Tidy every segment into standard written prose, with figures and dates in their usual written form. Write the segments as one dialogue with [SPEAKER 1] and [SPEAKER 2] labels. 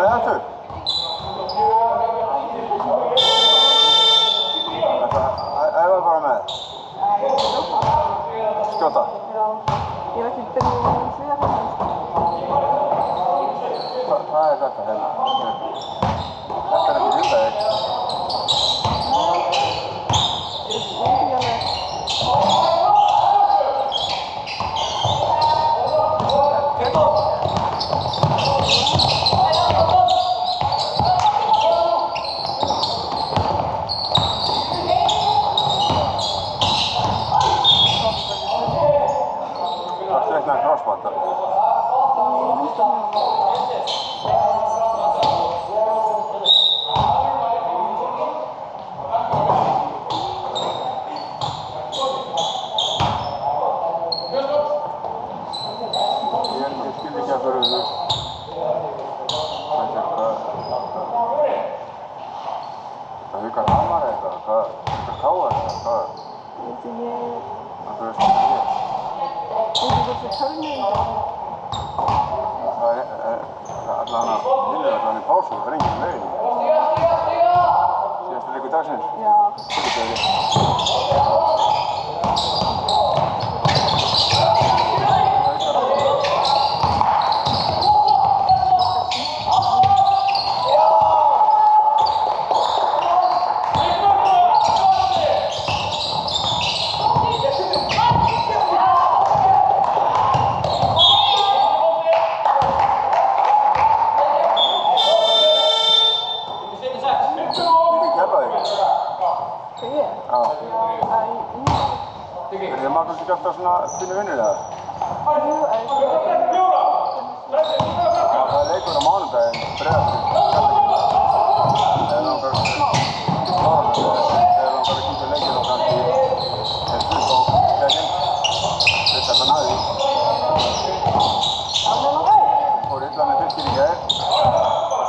[SPEAKER 1] með aftur? Æfa bara með? Skjóta?
[SPEAKER 2] Já, ég er ekki byrjuð í þriðja hlutin.
[SPEAKER 1] Hvað er þetta hérna? Þetta er ekki hundaðið.
[SPEAKER 2] Nei, ég veit ekki alveg.
[SPEAKER 1] Varstu eitthvað crossband? Ég skil ekki að fyrir þú. Það hukar hamar eitthvað? Hvað? Hukar káar eitthvað?
[SPEAKER 2] Veit ekki, ég
[SPEAKER 1] Það fyrir svona ég.
[SPEAKER 2] veit ekki hvort það törnir.
[SPEAKER 1] Það er allan að hinna allan í pásu, það er engin leiðin. Síðastu leikur dagsins?
[SPEAKER 2] Já. Er þið Magnús ekki alltaf svona þínu vinnur eða? Jú,
[SPEAKER 1] Það er leikur á mánudaginn, Breiðablik. Eða langar að kíkja leikir og kannski fullt á gegn. Þetta er það næði. Fór illa með Fylkir í gær.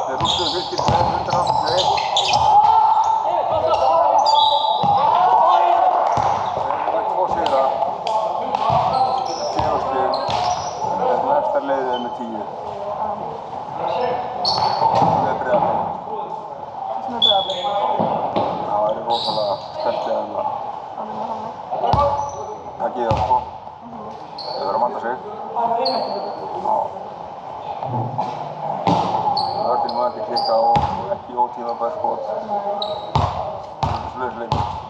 [SPEAKER 1] Þeir rústuðu Fylkir í gær, 181. Leiðið með 10. Með Breiðablik.
[SPEAKER 2] Með Breiðablik.
[SPEAKER 1] Það væri rosalega spennandi að vinna
[SPEAKER 2] Hannig.
[SPEAKER 1] Takið það sko. Þau verður að manda sig. Já. Vörðin má ekki klikka og ekki ótímabær skot. Svoleiðis leikur.